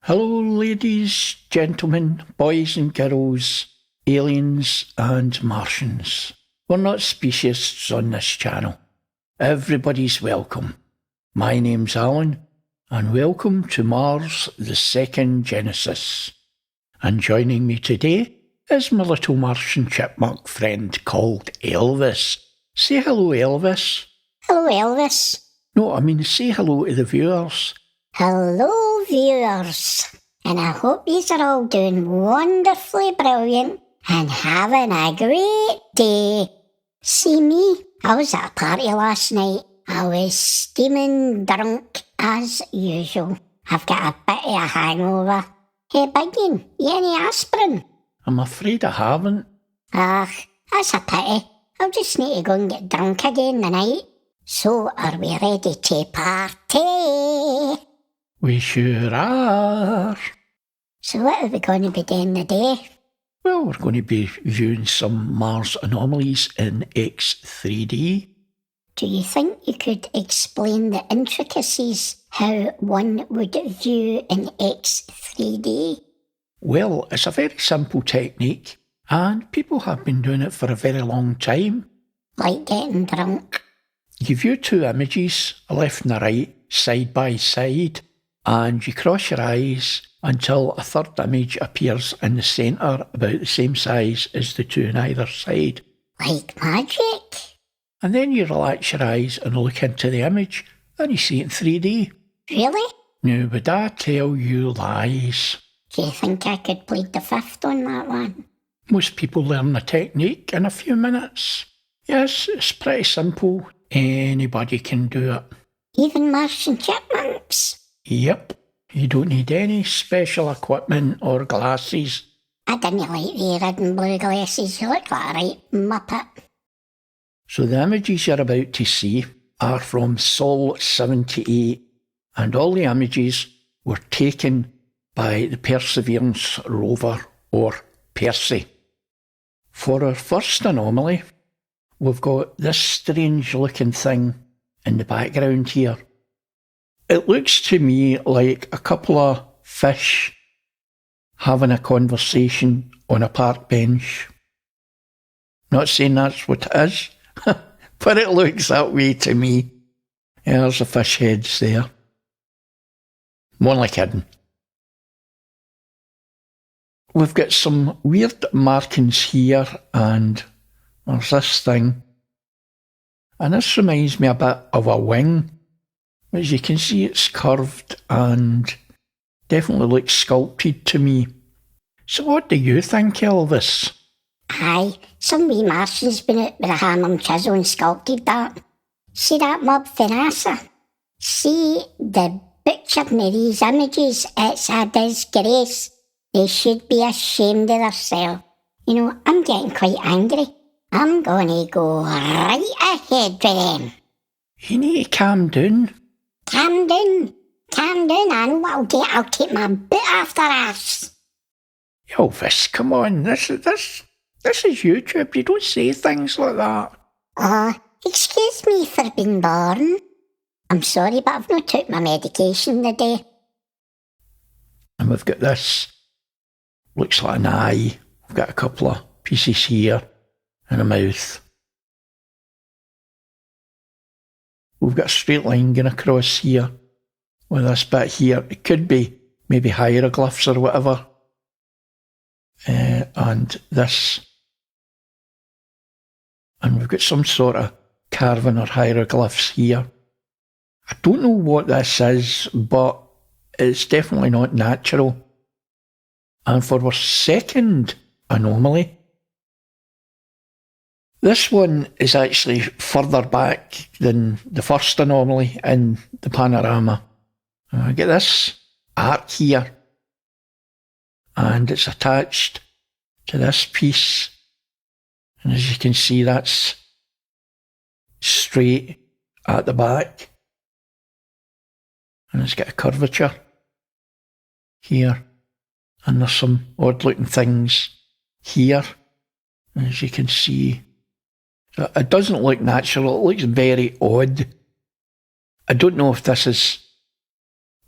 Hello, ladies, gentlemen, boys and girls, aliens and Martians. We're not speciesists on this channel. Everybody's welcome. My name's Alan, and welcome to Mars, the Second Genesis. And joining me today is my little Martian chipmunk friend called Elvis. Say hello, Elvis. Hello, Elvis. No, I mean say hello to the viewers. Hello, viewers. And I hope yous are all doing wonderfully brilliant and having a great day. See me? I was at a party last night. I was steaming drunk as usual. I've got a bit of a hangover. Hey, Biggin, you any aspirin? I'm afraid I haven't. That's a pity. I'll just need to go and get drunk again tonight. So, are we ready to party? We sure are. So what are we going to be doing today? Well, we're going to be viewing some Mars anomalies in X3D. Do you think you could explain the intricacies how one would view in X3D? Well, it's a very simple technique, and people have been doing it for a very long time. Like getting drunk? You view two images, a left and a right, side by side, and you cross your eyes until a third image appears in the centre about the same size as the two on either side. Like magic? And then you relax your eyes and look into the image and you see it in 3D. Really? Now, would I tell you lies? Do you think I could plead the fifth on that one? Most people learn the technique in a few minutes. Yes, it's pretty simple. Anybody can do it. Even Martian chipmunks? Yep. You don't need any special equipment or glasses. I didn't like the red and blue glasses. You look like a right muppet. So the images you're about to see are from Sol 78, and all the images were taken by the Perseverance rover, or Percy. For our first anomaly, we've got this strange looking thing in the background here. It looks to me like a couple of fish having a conversation on a park bench. Not saying that's what it is, but it looks that way to me. Yeah, there's the fish heads there. I'm only kidding. We've got some weird markings here, and there's this thing. And this reminds me a bit of a wing. As you can see, it's curved and definitely looks sculpted to me. So what do you think, Elvis? Aye, some wee Martian's been out with a hammer and chisel and sculpted that. See that mob for NASA? See the butchering of these images? It's a disgrace. They should be ashamed of themselves. You know, I'm getting quite angry. I'm going to go right ahead with them. You need to calm down. Calm down. Calm down. I know what I'll get. I'll take my boot off their arse. Elvis, come on. This is YouTube. You don't say things like that. Excuse me for being born. I'm sorry, but I've not took my medication today. And we've got this. Looks like an eye. We've got a couple of pieces here and a mouth. We've got a straight line going across here with this bit here. It could be maybe hieroglyphs or whatever. And this. And we've got some sort of carving or hieroglyphs here. I don't know what this is, but it's definitely not natural. And for our second anomaly, this one is actually further back than the first anomaly in the panorama. I get this arc here, and it's attached to this piece. And as you can see, that's straight at the back. And it's got a curvature here. And there's some odd looking things here, as you can see. So it doesn't look natural, it looks very odd. I don't know if this is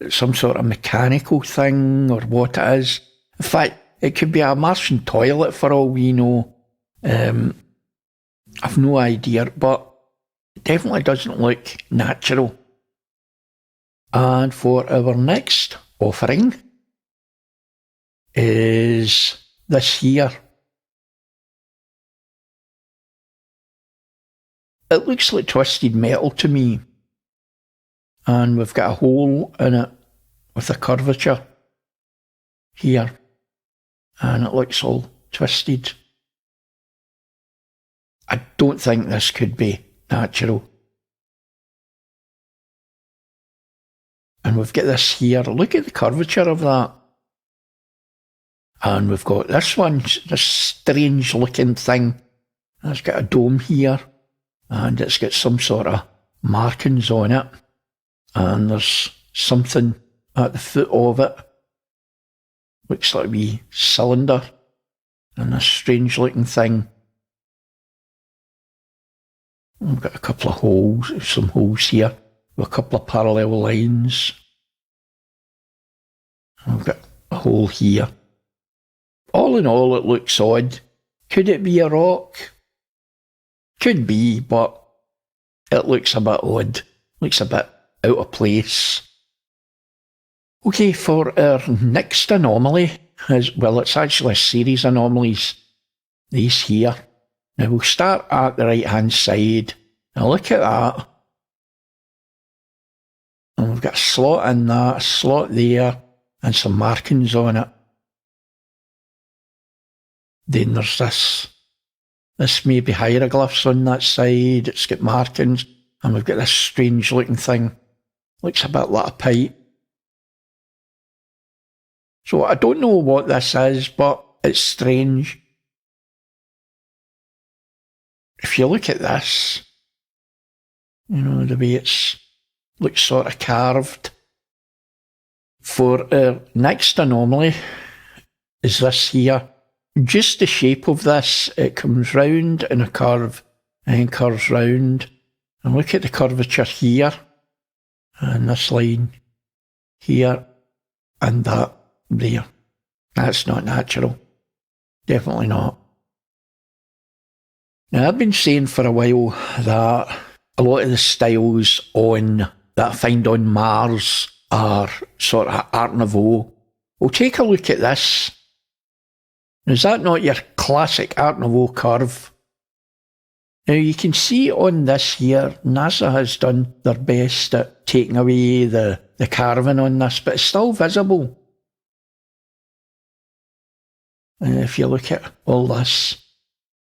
some sort of mechanical thing or what it is. In fact, it could be a Martian toilet for all we know. I've no idea, but it definitely doesn't look natural. And for our next offering is this here. It looks like twisted metal to me. And we've got a hole in it with a curvature here. And it looks all twisted. I don't think this could be natural. And we've got this here. Look at the curvature of that. And we've got this one, this strange looking thing. It's got a dome here. And it's got some sort of markings on it. And there's something at the foot of it. Looks like a wee cylinder. And a strange looking thing. We've got a couple of holes, some holes here. With a couple of parallel lines. We've got a hole here. All in all, it looks odd. Could it be a rock? Could be, but it looks a bit odd. Looks a bit out of place. Okay, for our next anomaly, it's actually a series of anomalies. These here. Now we'll start at the right hand side. Now look at that. And we've got a slot in that, a slot there, and some markings on it. Then there's this may be hieroglyphs on that side. It's got markings, and we've got this strange looking thing. Looks a bit like a pipe. So I don't know what this is, but it's strange. If you look at this, you know, the way it's looks sort of carved. For our next anomaly is this here. Just the shape of this, it comes round in a curve and curves round. And look at the curvature here, and this line here, and that there. That's not natural. Definitely not. Now, I've been saying for a while that a lot of the styles that I find on Mars are sort of Art Nouveau. Well, take a look at this. Is that not your classic Art Nouveau curve? Now you can see on this here, NASA has done their best at taking away the carving on this, but it's still visible. And if you look at all this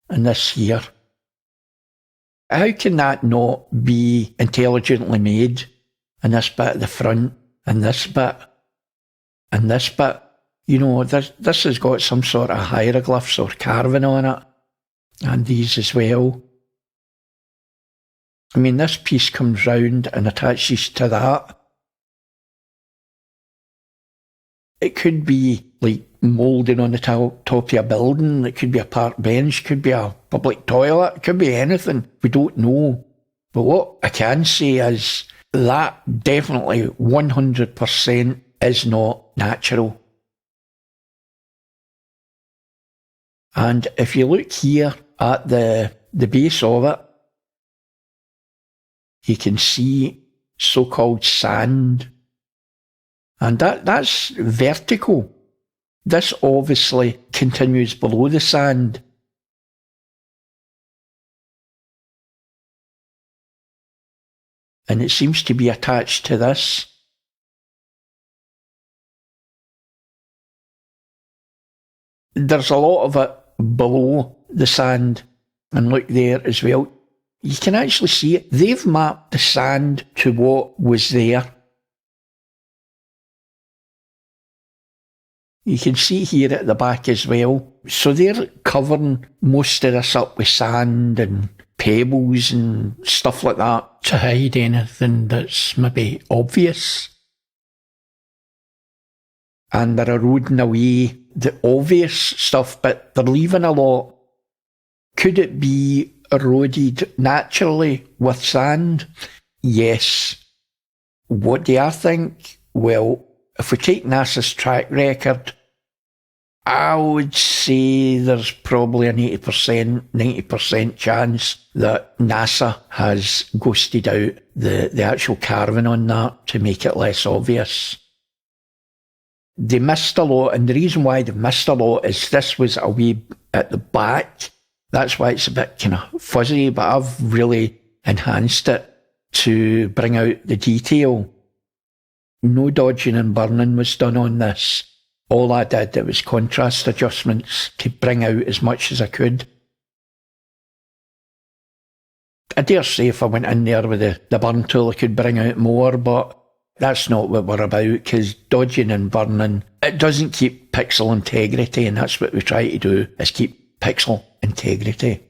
and this here, how can that not be intelligently made? And this bit at the front, and this bit, and this bit. You know, this has got some sort of hieroglyphs or carving on it. And these as well. I mean, this piece comes round and attaches to that. It could be like moulding on the top of a building. It could be a park bench. It could be a public toilet. It could be anything. We don't know. But what I can say is that definitely 100% is not natural. And if you look here at the base of it, you can see so-called sand. And that's vertical. This obviously continues below the sand. And it seems to be attached to this. There's a lot of it below the sand, and look there as well. You can actually see it. They've mapped the sand to what was there. You can see here at the back as well. So they're covering most of this up with sand and pebbles and stuff like that to hide anything that's maybe obvious. And they're eroding away the obvious stuff, but they're leaving a lot. Could it be eroded naturally with sand? Yes. What do I think? Well, if we take NASA's track record, I would say there's probably an 90% chance that NASA has ghosted out the actual carving on that to make it less obvious. They missed a lot, and the reason why they missed a lot is this was away at the back. That's why it's a bit kind of fuzzy, but I've really enhanced it to bring out the detail. No dodging and burning was done on this. All I did, it was contrast adjustments to bring out as much as I could. I dare say if I went in there with the burn tool, I could bring out more, but that's not what we're about, because dodging and burning, it doesn't keep pixel integrity, and that's what we try to do, is keep pixel integrity.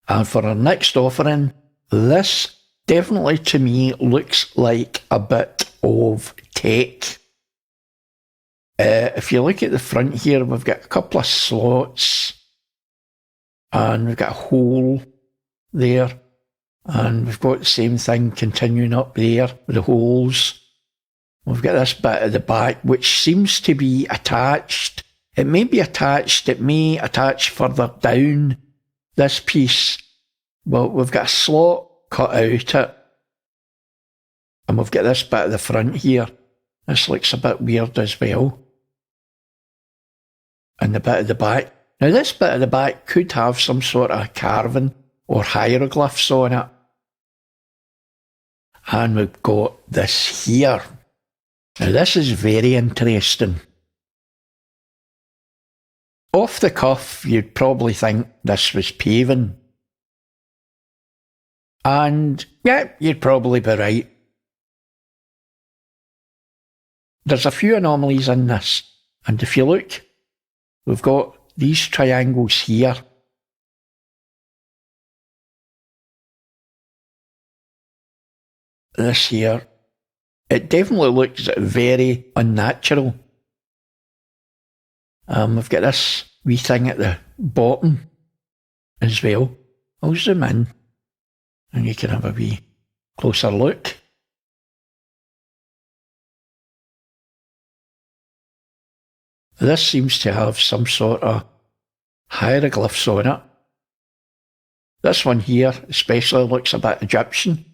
And for our next offering, this definitely to me looks like a bit of tech. If you look at the front here, we've got a couple of slots, and we've got a hole there, and we've got the same thing continuing up there with the holes. We've got this bit at the back which seems to be attached. It may be attached, it may attach further down this piece. Well, we've got a slot cut out it, and we've got this bit at the front here. This looks a bit weird as well. And the bit at the back. Now this bit at the back could have some sort of carving or hieroglyphs on it. And we've got this here. Now this is very interesting. Off the cuff, you'd probably think this was paving. And yeah, you'd probably be right. There's a few anomalies in this. And if you look, we've got these triangles here. This here. It definitely looks very unnatural. We've got this wee thing at the bottom as well. I'll zoom in and you can have a wee closer look. This seems to have some sort of hieroglyphs on it. This one here especially looks a bit Egyptian.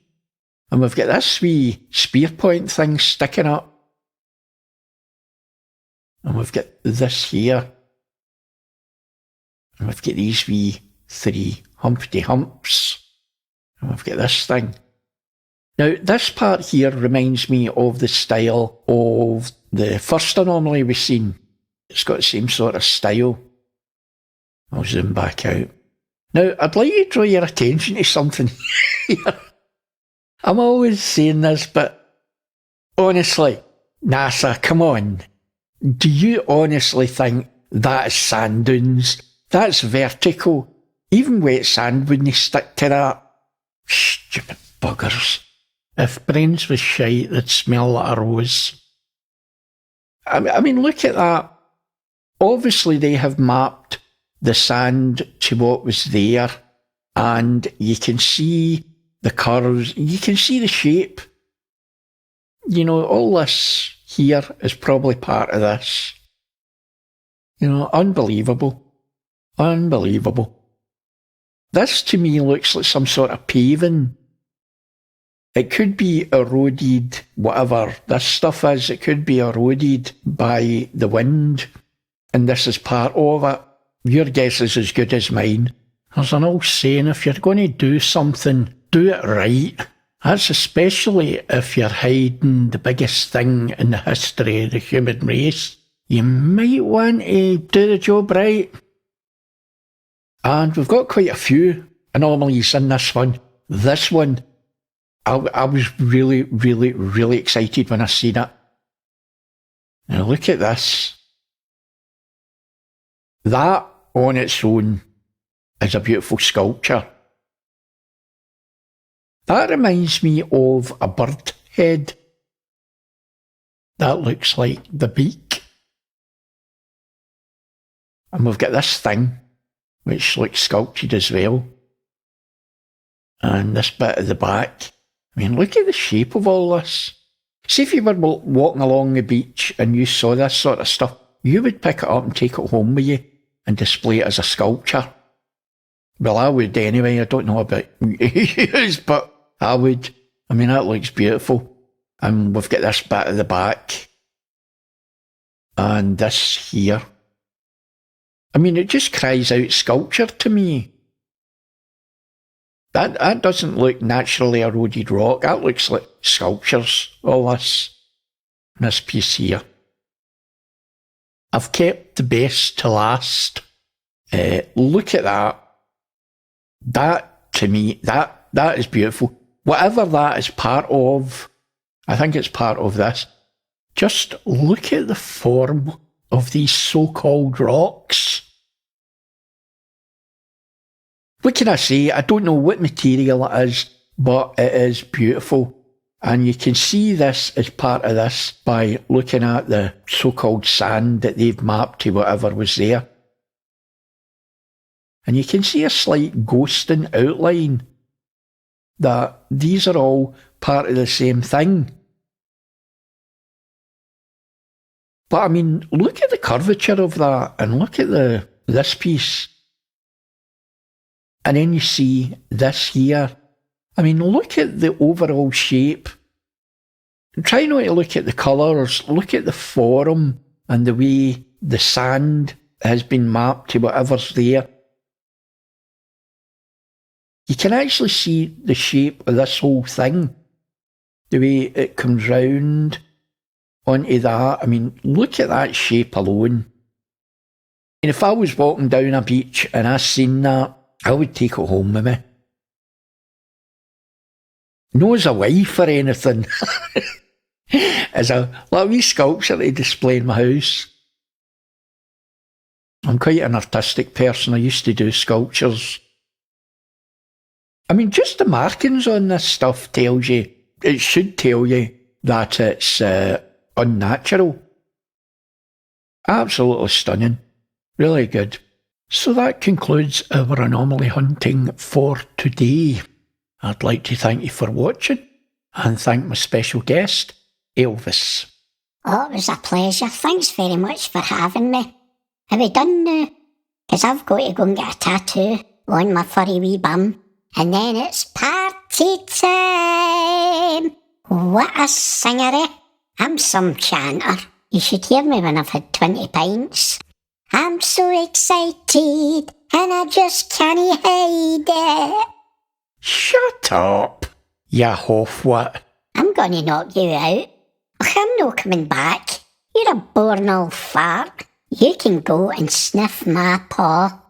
And we've got this wee spear point thing sticking up. And we've got this here. And we've got these wee 3 Humpty Humps. And we've got this thing. Now, this part here reminds me of the style of the first anomaly we've seen. It's got the same sort of style. I'll zoom back out. Now, I'd like you to draw your attention to something here. I'm always saying this, but honestly, NASA, come on. Do you honestly think that is sand dunes? That's vertical. Even wet sand wouldn't stick to that. Stupid buggers. If brains was shite, they'd smell like a rose. I mean, look at that. Obviously, they have mapped the sand to what was there, and you can see the curves, you can see the shape. You know, all this here is probably part of this. You know, unbelievable. Unbelievable. This to me looks like some sort of paving. It could be eroded, whatever this stuff is, it could be eroded by the wind, and this is part of it. Your guess is as good as mine. There's an old saying, if you're going to do something, do it right. That's especially if you're hiding the biggest thing in the history of the human race. You might want to do the job right. And we've got quite a few anomalies in this one. This one, I was really, really, really excited when I seen it. Now look at this. That on its own is a beautiful sculpture. That reminds me of a bird head. That looks like the beak. And we've got this thing, which looks sculpted as well. And this bit at the back. I mean, look at the shape of all this. See if you were walking along the beach and you saw this sort of stuff, you would pick it up and take it home with you and display it as a sculpture. Well, I would anyway. I don't know about you, but I would. I mean, that looks beautiful. And we've got this bit at the back. And this here. I mean, it just cries out sculpture to me. That doesn't look naturally eroded rock. That looks like sculptures, all this. And this piece here. I've kept the best to last. Look at that. That, to me, that is beautiful. Whatever that is part of, I think it's part of this. Just look at the form of these so-called rocks. What can I say? I don't know what material it is, but it is beautiful. And you can see this as part of this by looking at the so-called sand that they've mapped to whatever was there. And you can see a slight ghosting outline that these are all part of the same thing. But I mean, look at the curvature of that and look at this piece. And then you see this here. I mean, look at the overall shape. Try not to look at the colours, look at the form and the way the sand has been mapped to whatever's there. You can actually see the shape of this whole thing, the way it comes round onto that. I mean, look at that shape alone. And if I was walking down a beach and I seen that, I would take it home with me. No as a wife or anything. As a wee sculpture to display in my house. I'm quite an artistic person. I used to do sculptures. I mean, just the markings on this stuff tells you, it should tell you that it's unnatural. Absolutely stunning. Really good. So that concludes our anomaly hunting for today. I'd like to thank you for watching and thank my special guest, Elvis. Oh, it was a pleasure. Thanks very much for having me. Are we done now? Because I've got to go and get a tattoo on my furry wee bum. And then it's party time. What a singery. I'm some chanter. You should hear me when I've had 20 pints. I'm so excited and I just can't hide it. Shut up, you hoffwit. I'm going to knock you out. I'm not coming back. You're a born old fart. You can go and sniff my paw.